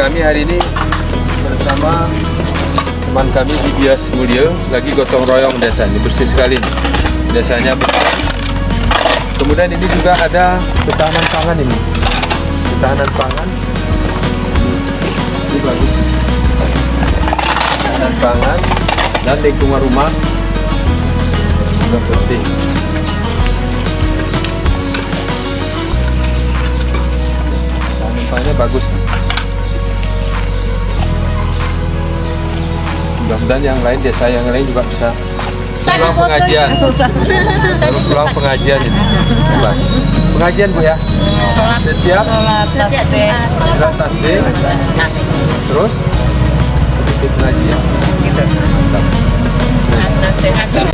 kami hari ini bersama teman kami di Bias Mulyo, lagi gotong royong desa ini, bersih sekali nih. Desanya bersih. Kemudian ini juga ada ketahanan pangan ini. Ketahanan pangan. Ini bagus. Ketahanan pangan dan lingkungan rumah juga bersih. Ketahanan pangannya bagus. Mudah-mudahan yang lain, desa yang lain juga bisa pulang pengajian. Pulang pengajian ini. Pengajian Bu ya? Setiap sholat tasbih. Terus sedikit pengajian. Gitu. Nasihat.